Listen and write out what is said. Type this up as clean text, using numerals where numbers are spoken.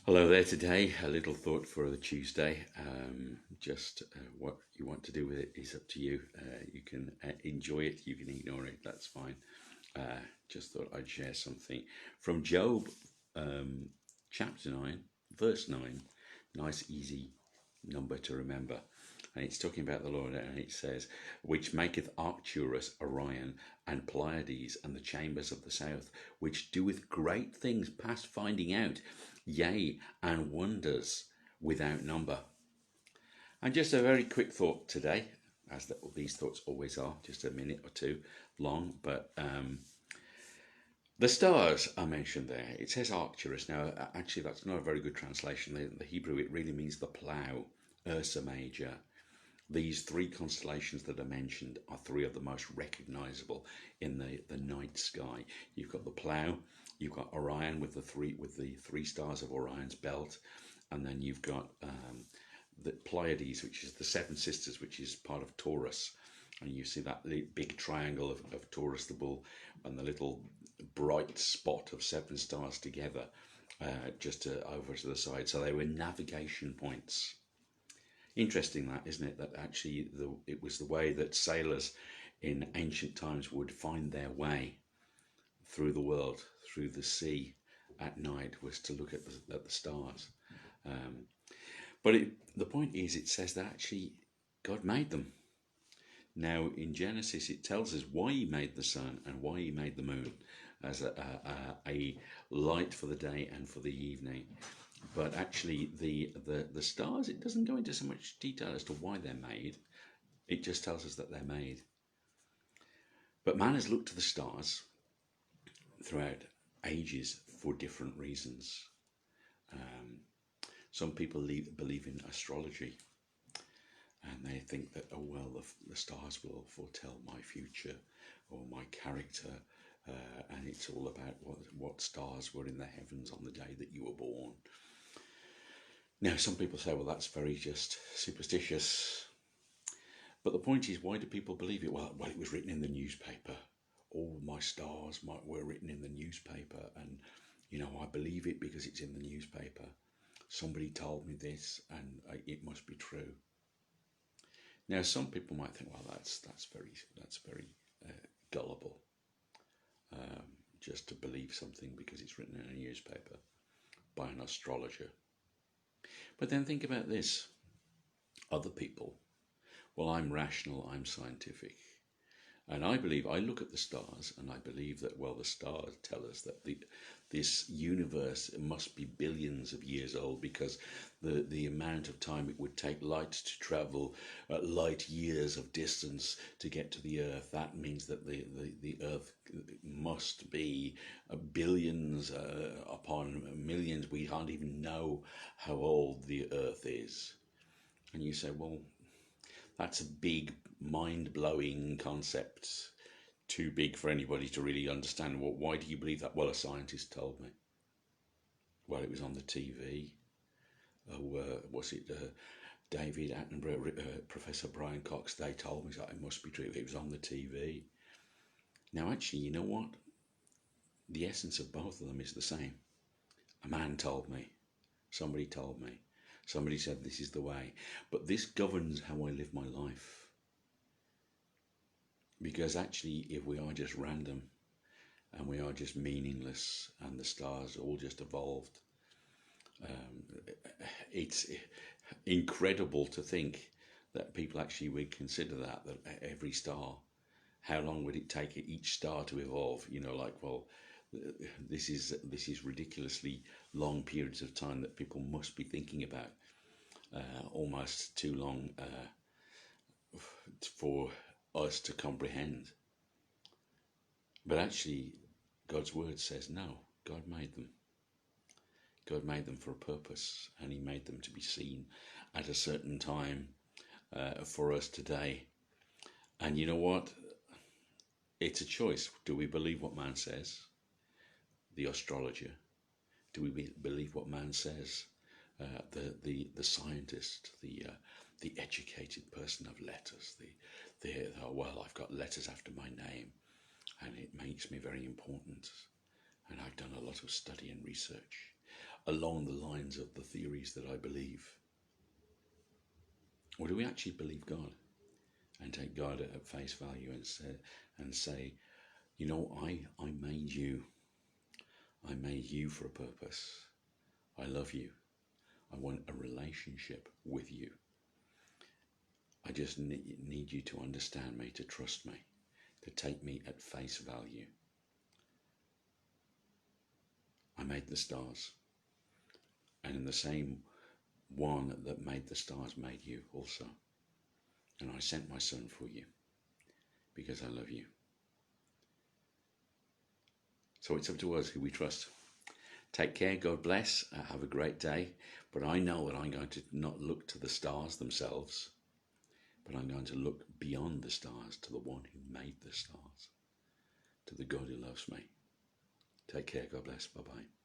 Hello there today. A little thought for the Tuesday. Just what you want to do with it is up to you. You can enjoy it, you can ignore it, that's fine. Just thought I'd share something from Job, um, chapter 9, verse 9. Nice, easy number to remember. And it's talking about the Lord, and it says, which maketh Arcturus, Orion, and Pleiades, and the chambers of the south, which doeth great things past finding out, yea, and wonders without number. And just a very quick thought today, as these thoughts always are, just a minute or two long, but the stars are mentioned there. It says Arcturus. Now, actually, that's not a very good translation. The Hebrew, it really means the plough, Ursa Major. These three constellations that are mentioned are three of the most recognizable in the night sky. You've got the Plough, you've got Orion with the three stars of Orion's belt, and then you've got the Pleiades, which is the Seven Sisters, which is part of Taurus. And you see that big triangle of Taurus the bull and the little bright spot of seven stars together just over to the side. So they were navigation points. Interesting that, isn't it? That actually it was the way that sailors in ancient times would find their way through the world, through the sea at night, was to look at the stars. Um, but the point is, it says that actually God made them. Now in Genesis, it tells us why He made the sun and why He made the moon as a light for the day and for the evening. But actually, the stars, it doesn't go into so much detail as to why they're made. It just tells us that they're made. But man has looked to the stars throughout ages for different reasons. Some people believe in astrology, and they think that, oh well, the stars will foretell my future or my character, and it's all about what stars were in the heavens on the day that you were born. Now, some people say, well, that's very just superstitious. But the point is, why do people believe it? Well, it was written in the newspaper. All my stars were written in the newspaper. And, I believe it because it's in the newspaper. Somebody told me this, and it must be true. Now, some people might think, well, that's very gullible, just to believe something because it's written in a newspaper by an astrologer. But then think about this. Other people, well, I'm rational, I'm scientific. And I look at the stars and I believe that, well, the stars tell us that this universe must be billions of years old because the amount of time it would take light to travel light years of distance to get to the Earth. That means that the Earth must be billions upon millions. We can't even know how old the Earth is. And you say, well, that's a big, mind-blowing concept, too big for anybody to really understand. Well, why do you believe that? Well, a scientist told me. Well, it was on the TV. Was it David Attenborough, Professor Brian Cox? They told me that it must be true. It was on the TV. Now, actually, you know what? The essence of both of them is the same. A man told me. Somebody told me. Somebody said this is the way. But this governs how I live my life. Because actually, if we are just random and we are just meaningless and the stars all just evolved, it's incredible to think that people actually would consider that every star, how long would it take each star to evolve? This is ridiculously long periods of time that people must be thinking about, almost too long for us to comprehend. But actually, God's word says no, God made them. God made them for a purpose, and He made them to be seen at a certain time for us today. And you know what? It's a choice. Do we believe what man says? The astrologer. Do we believe what man says? The scientist, the educated person of letters. Well, I've got letters after my name, and it makes me very important. And I've done a lot of study and research. along the lines of the theories that I believe? Or do we actually believe God and take God at face value and say, you know, I made you. I made you for a purpose. I love you. I want a relationship with you. I just need you to understand me, to trust me, to take me at face value. I made the stars. And in the same one that made the stars made you also. And I sent my son for you because I love you. So it's up to us who we trust. Take care. God bless. Have a great day. But I know that I'm going to not look to the stars themselves, but I'm going to look beyond the stars to the one who made the stars, to the God who loves me. Take care. God bless. Bye-bye.